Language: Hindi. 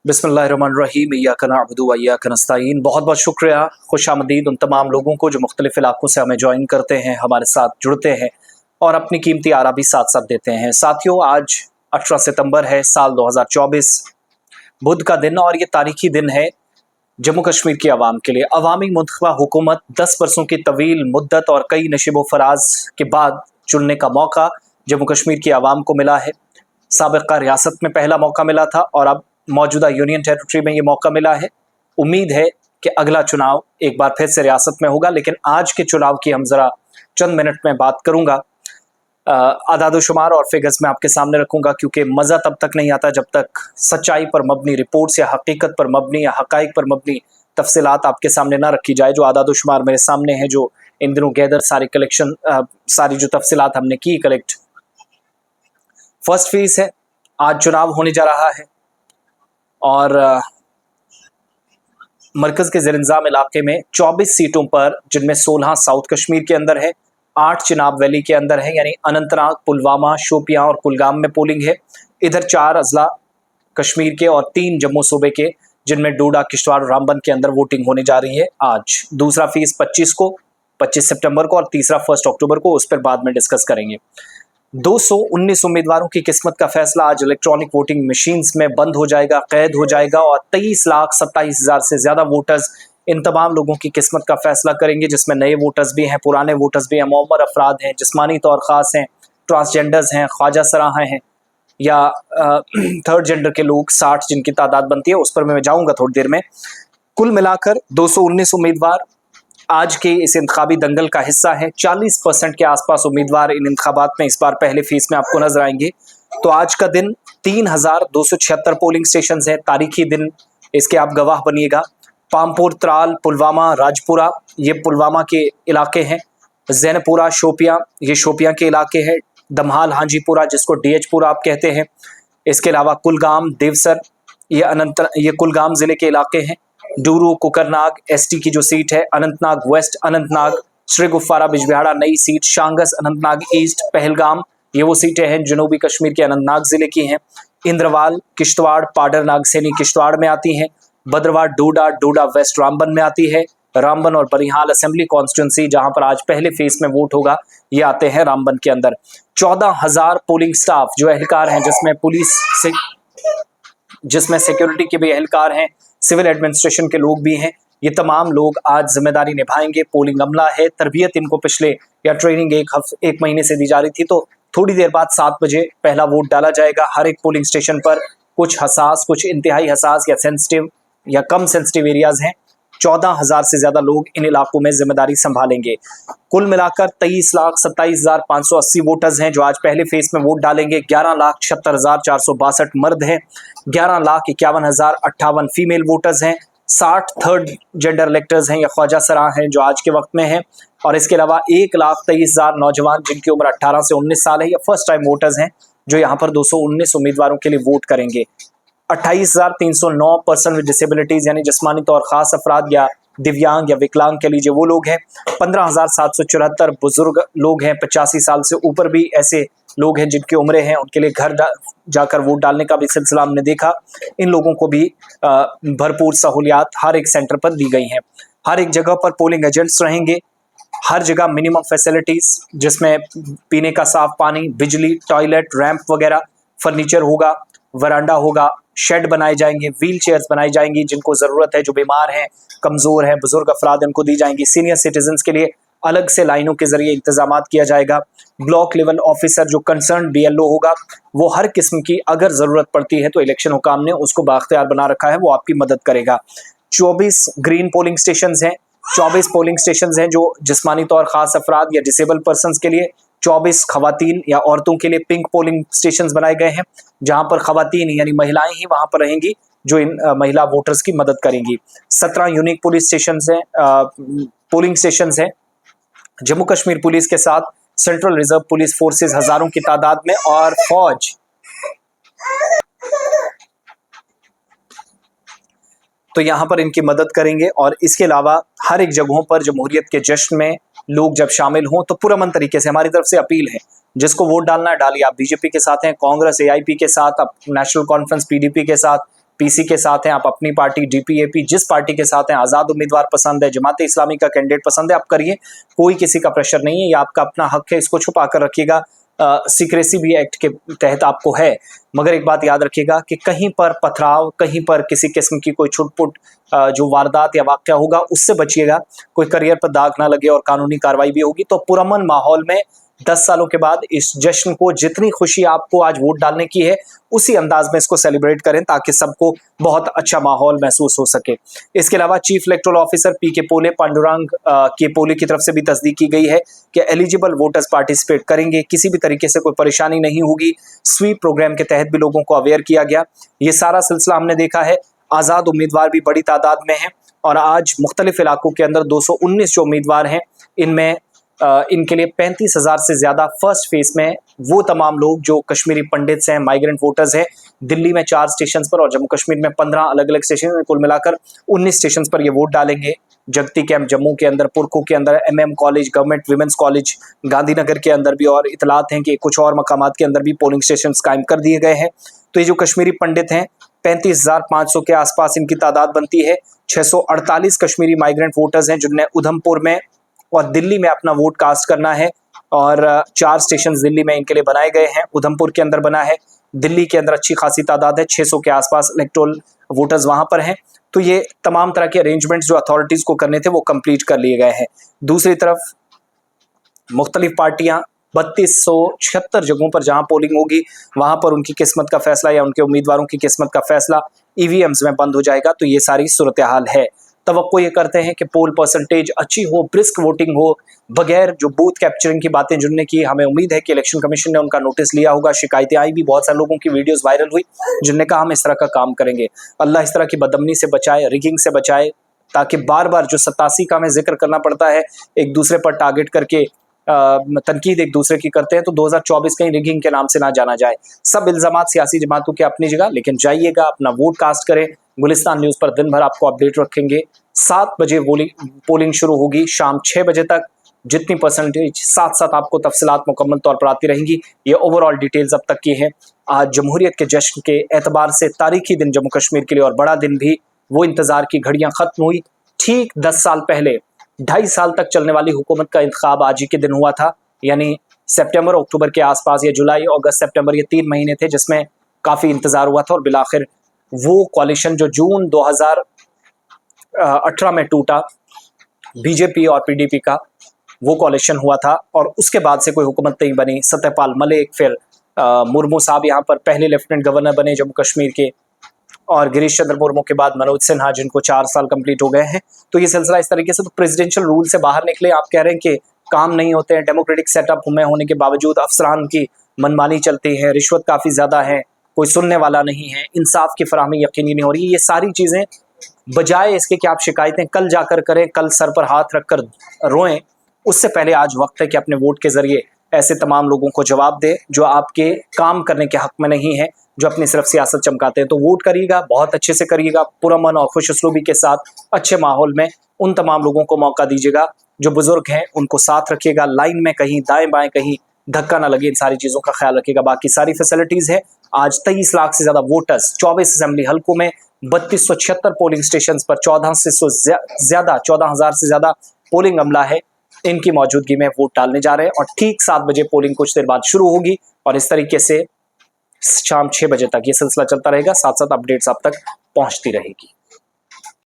बिस्मिल्लाहिर्रहमानिर्रहीम इय्याका नअबुदु व इय्याका नस्तईन। बहुत बहुत शुक्रिया, खुशामदीद उन तमाम लोगों को जो मुख्तलिफ इलाकों से हमें ज्वाइन करते हैं, हमारे साथ जुड़ते हैं और अपनी कीमती आरा भी साथ साथ देते हैं। साथियों, आज 18 सितंबर है, साल 2024, बुध का दिन, और ये तारीखी दिन है जम्मू कश्मीर की आवाम के लिए। अवामी मुंतखबा हुकूमत 10 बरसों की तवील मुद्दत और कई नशिबो फराज के बाद चुनने का मौका जम्मू कश्मीर की आवाम को मिला है। साबिक़ा रियासत में पहला मौका मिला था और अब मौजूदा यूनियन टेरिटरी में ये मौका मिला है। उम्मीद है कि अगला चुनाव एक बार फिर से रियासत में होगा, लेकिन आज के चुनाव की हम ज़रा चंद मिनट में बात करूंगा। आदादोशुमार और फिगर्स में आपके सामने रखूंगा, क्योंकि मज़ा तब तक नहीं आता जब तक सच्चाई पर मबनी रिपोर्ट्स या हकीकत पर मबनी या हकाइक पर मबनी तफसीलात आपके सामने ना रखी जाए। जो आदादोशुमार मेरे सामने है, जो इन दिनों गैदर सारी जो तफसीलात हमने की कलेक्ट। फर्स्ट फेज है, आज चुनाव होने जा रहा है और मरकज़ के ज़ेर-इंतज़ाम इलाके में 24 सीटों पर, जिनमें 16 साउथ कश्मीर के अंदर है, 8 चिनाब वैली के अंदर है, यानी अनंतनाग, पुलवामा, शोपियां और कुलगाम में पोलिंग है। इधर 4 अजला कश्मीर के और 3 जम्मू सूबे के, जिनमें डोडा, किश्तवाड़, रामबन के अंदर वोटिंग होने जा रही है आज। दूसरा फेज़ 25 सितंबर को और तीसरा 1 अक्टूबर को, उस पर बाद में डिस्कस करेंगे। 219 उम्मीदवारों की किस्मत का फैसला आज इलेक्ट्रॉनिक वोटिंग मशीन्स में बंद हो जाएगा, कैद हो जाएगा, और 23,27,000 से ज़्यादा वोटर्स इन तमाम लोगों की किस्मत का फैसला करेंगे, जिसमें नए वोटर्स भी हैं, पुराने वोटर्स भी हैं, मुअम्मर अफराद हैं, जिस्मानी तौर ख़ास हैं, ट्रांसजेंडर्स हैं, ख्वाजा सराह हैं, या थर्ड जेंडर के लोग 60 जिनकी तादाद बनती है, उस पर मैं जाऊँगा थोड़ी देर में। कुल मिलाकर 219 उम्मीदवार आज के इस इंतखाबी दंगल का हिस्सा है। 40% के आसपास उम्मीदवार इन इंतखाबात में इस बार पहले फेज में आपको नजर आएंगे। तो आज का दिन 3276 पोलिंग स्टेशन है, तारीखी दिन, इसके आप गवाह बनिएगा। पामपुर, त्राल, पुलवामा, राजपुरा, ये पुलवामा के इलाके हैं। जैनपुरा, शोपियां, ये शोपियां के इलाके हैं। दमहाल, हांजीपुरा, जिसको डीएचपुरा आप कहते हैं। इसके अलावा कुलगाम, देवसर, ये कुलगाम जिले के इलाके हैं। डूरू, कुकरनाग एसटी की जो सीट है, अनंतनाग वेस्ट, अनंतनाग, श्रीगुफारा, बिजबिहाड़ा नई सीट, शांगस, अनंतनाग ईस्ट, पहलगाम, ये वो सीटें हैं जनूबी कश्मीर के अनंतनाग जिले की हैं। इंद्रवाल, किश्तवाड़, पाडर, नागसैनी किश्तवाड़ में आती हैं। भद्रवाह, डोडा, डोडा वेस्ट रामबन में आती है। रामबन और बनिहाल असेंबली कॉन्स्टिट्यूंसी, जहां पर आज पहले फेज में वोट होगा, ये आते हैं रामबन के अंदर। 14,000 पोलिंग स्टाफ जो एहलकार हैं, जिसमें सिक्योरिटी के भी एहलकार हैं, सिविल एडमिनिस्ट्रेशन के लोग भी हैं, ये तमाम लोग आज जिम्मेदारी निभाएंगे। पोलिंग अमला है, तरबियत इनको पिछले या ट्रेनिंग एक महीने से दी जा रही थी। तो थोड़ी देर बाद 7 बजे पहला वोट डाला जाएगा। हर एक पोलिंग स्टेशन पर कुछ हसास, कुछ इंतहाई हसास या सेंसिटिव या कम सेंसिटिव एरियाज हैं। 14,000 से ज्यादा लोग इन इलाकों में जिम्मेदारी संभालेंगे। कुल मिलाकर 23,27,580 वोटर्स हैं जो आज पहले फेज में वोट डालेंगे। 11,76,462 मर्द हैं, 11,51,058 फीमेल वोटर्स हैं, 60 थर्ड जेंडर इलेक्टर्स हैं या ख्वाजा सराह हैं जो आज के वक्त में हैं, और इसके अलावा 1,23,000 नौजवान जिनकी उम्र 18 से 19 साल है या फर्स्ट टाइम वोटर्स हैं, जो यहाँ पर 219 उम्मीदवारों के लिए वोट करेंगे। 28,309 पर्सन विद डिसेबिलिटीज, यानी जिस्मानी तौर खास अफराद या दिव्यांग या विकलांग कह लीजिए, वो लोग हैं। 15,774 बुजुर्ग लोग हैं, 85 साल से ऊपर भी ऐसे लोग हैं जिनकी उम्रें हैं, उनके लिए घर जाकर वोट डालने का भी सिलसिला हमने देखा। इन लोगों को भी भरपूर सहूलियात हर एक सेंटर पर दी गई हैं। हर एक जगह पर पोलिंग एजेंट्स रहेंगे, हर जगह मिनिमम फैसिलिटीज, जिसमें पीने का साफ पानी, बिजली, टॉयलेट, रैंप वगैरह, फर्नीचर होगा, वरांडा होगा, शेड बनाए जाएंगे, व्हील चेयर्स बनाई जाएंगी, जिनको ज़रूरत है, जो बीमार हैं, कमज़ोर हैं, बुजुर्ग अफराद, इनको दी जाएंगी। सीनियर सिटीजन्स के लिए अलग से लाइनों के जरिए इंतजाम किया जाएगा। ब्लॉक लेवल ऑफिसर जो कंसर्न BLO होगा, वो हर किस्म की अगर ज़रूरत पड़ती है तो इलेक्शन हुकाम ने उसको बाख्तियार बना रखा है, वो आपकी मदद करेगा। 24 ग्रीन पोलिंग स्टेशन हैं, 24 पोलिंग स्टेशन हैं जो जिस्मानी तौर खास अफराद या डिसेबल पर्सन के लिए, 24 खवातीन या औरतों के लिए पिंक पोलिंग स्टेशन बनाए गए हैं, जहां पर खवातीन यानी महिलाएं ही वहां पर रहेंगी जो इन महिला वोटर्स की मदद करेंगी। 17 यूनिक पुलिस स्टेशन हैं, पोलिंग स्टेशन हैं। जम्मू कश्मीर पुलिस के साथ सेंट्रल रिजर्व पुलिस फोर्सेस हजारों की तादाद में और फौज तो यहाँ पर इनकी मदद करेंगे। और इसके अलावा हर एक जगहों पर जमहूरियत के जश्न में लोग जब शामिल हों तो पुरअमन तरीके से हमारी तरफ से अपील है, जिसको वोट डालना है डालिए। आप बीजेपी के साथ हैं, कांग्रेस AIP के साथ, आप नेशनल कॉन्फ्रेंस PDP के साथ, पीसी के साथ हैं, आप अपनी पार्टी डीपीएपी जिस पार्टी के साथ हैं, आजाद उम्मीदवार पसंद है, जमाते इस्लामी का कैंडिडेट पसंद है, आप करिए, कोई किसी का प्रेशर नहीं है, ये आपका अपना हक है, इसको छुपा कर रखिएगा। सीक्रेसी भी एक्ट के तहत आपको है, मगर एक बात याद रखिएगा कि कहीं पर पथराव, कहीं पर किसी किस्म की कोई छुटपुट जो वारदात या वाकया होगा उससे बचिएगा, कोई करियर पर दाग ना लगे और कानूनी कार्रवाई भी होगी। तो पुरअमन माहौल में 10 सालों के बाद इस जश्न को, जितनी खुशी आपको आज वोट डालने की है, उसी अंदाज में इसको सेलिब्रेट करें ताकि सबको बहुत अच्छा माहौल महसूस हो सके। इसके अलावा चीफ इलेक्टोरल ऑफिसर पी के पोले, पांडुरंग के पोले की तरफ से भी तस्दीक की गई है कि एलिजिबल वोटर्स पार्टिसिपेट करेंगे, किसी भी तरीके से कोई परेशानी नहीं होगी। स्वीप प्रोग्राम के तहत भी लोगों को अवेयर किया गया। ये सारा सिलसिला हमने देखा है। आज़ाद उम्मीदवार भी बड़ी तादाद में हैं और आज मुख्तलिफ इलाकों के अंदर 219 जो उम्मीदवार हैं, इनमें इनके लिए 35,000 से ज़्यादा फर्स्ट फेज में वो तमाम लोग जो कश्मीरी पंडित्स हैं, माइग्रेंट वोटर्स हैं, दिल्ली में 4 स्टेशन पर और जम्मू कश्मीर में 15 अलग अलग स्टेशन में, कुल मिलाकर 19 स्टेशन पर ये वोट डालेंगे। जगती कैंप जम्मू के अंदर, पुरखू के अंदर, MM college, government women's college Gandhinagar के अंदर भी, और इतलात हैं कि कुछ और मकामात के अंदर भी पोलिंग स्टेशन कायम कर दिए गए हैं। तो ये जो कश्मीरी पंडित हैं, 35,500 के आसपास इनकी तादाद बनती है। 648 कश्मीरी माइग्रेंट वोटर्स हैं जिनने उधमपुर में और दिल्ली में अपना वोट कास्ट करना है, और 4 स्टेशन दिल्ली में इनके लिए बनाए गए हैं। उधमपुर के अंदर बना है, दिल्ली के अंदर अच्छी खासी तादाद है, 600 के आसपास इलेक्टोरल वोटर्स वहां पर हैं। तो ये तमाम तरह के अरेंजमेंट्स जो अथॉरिटीज को करने थे वो कंप्लीट कर लिए गए हैं। दूसरी तरफ मुख्तलिफ पार्टियां 3276 जगहों पर जहां पोलिंग होगी वहां पर उनकी किस्मत का फैसला या उनके उम्मीदवारों की किस्मत का फैसला EVMs में बंद हो जाएगा। तो ये सारी सूरत हाल है। तवक्को ये करते हैं कि पोल परसेंटेज अच्छी हो, ब्रिस्क वोटिंग हो, बगैर जो बूथ कैप्चरिंग की बातें जुड़ने की। हमें उम्मीद है कि इलेक्शन कमीशन ने उनका नोटिस लिया होगा। शिकायतें आई भी, बहुत सारे लोगों की वीडियोस वायरल हुई जिनने कहा हम इस तरह का काम करेंगे। अल्लाह इस तरह की बदअमनी से बचाए, रिगिंग से बचाए, ताकि बार बार जो 87 का हमें जिक्र करना पड़ता है, एक दूसरे पर टारगेट करके तनकीद एक दूसरे की करते हैं, तो 2024 कहीं रिगिंग के नाम से ना जाना जाए। सब इल्जामात सियासी जमातों के अपनी जगह, लेकिन जाइएगा, अपना वोट कास्ट करें। गुलिस्तान न्यूज़ पर दिन भर आपको अपडेट रखेंगे। 7 बजे पोलिंग शुरू होगी, शाम 6 बजे तक। जितनी परसेंटेज साथ साथ आपको तफसीलात मुकम्मल तौर पर आती रहेंगी। ये ओवरऑल डिटेल्स अब तक की है। आज जमहूरियत के जश्न के एतबार से तारीखी दिन जम्मू कश्मीर के लिए, और बड़ा दिन भी। वो इंतजार की घड़ियां खत्म हुई। ठीक 10 साल पहले 2.5 साल तक चलने वाली हुकूमत का इंतखाब आज ही के दिन हुआ था, यानी सितंबर अक्टूबर के आसपास, या जुलाई अगस्त सितंबर, ये 3 महीने थे जिसमें काफ़ी इंतज़ार हुआ था। और बिलाखिर वो कॉलिशन जो जून 2018 में टूटा, बीजेपी और PDP का वो कॉलिशन हुआ था, और उसके बाद से कोई हुकूमत नहीं बनी। सत्यपाल मलिक, फिर मुर्मू साहब यहाँ पर पहले लेफ्टिनेंट गवर्नर बने जम्मू कश्मीर के, और गिरीश चंद्र मुर्मू के बाद मनोज सिन्हा, जिनको 4 साल कंप्लीट हो गए हैं। तो ये सिलसिला इस तरीके से, तो प्रेसिडेंशियल रूल से बाहर निकले। आप कह रहे हैं कि काम नहीं होते हैं, डेमोक्रेटिक सेटअप में होने के बावजूद अफसरान की मनमानी चलती है, रिश्वत काफ़ी ज़्यादा है, कोई सुनने वाला नहीं है, इंसाफ की फराहमी यकीनी नहीं हो रही। ये सारी चीज़ें बजाय इसके कि आप शिकायतें कल जाकर करें, कल सर पर हाथ रखकर रोएं, उससे पहले आज वक्त है कि अपने वोट के जरिए ऐसे तमाम लोगों को जवाब दे जो आपके काम करने के हक में नहीं है, जो अपनी सिर्फ सियासत चमकाते हैं। तो वोट करिएगा, बहुत अच्छे से करिएगा, पुरअमन और खुश उसलूबी के साथ, अच्छे माहौल में। उन तमाम लोगों को मौका दीजिएगा जो बुजुर्ग हैं, उनको साथ रखिएगा। लाइन में कहीं दाएं बाएं कहीं धक्का ना लगे, इन सारी चीज़ों का ख्याल रखिएगा। बाकी सारी फैसिलिटीज़ है। आज 23 लाख से ज़्यादा वोटर्स 24 असेंबली हल्कों में 3276 पोलिंग स्टेशन पर 14,000 से ज़्यादा पोलिंग अमला है, इनकी मौजूदगी में वोट डालने जा रहे हैं। और ठीक 7 बजे पोलिंग कुछ देर बाद शुरू होगी, और इस तरीके से शाम 6 बजे तक ये सिलसिला चलता रहेगा। साथ साथ अपडेट्स आप तक पहुंचती रहेगी।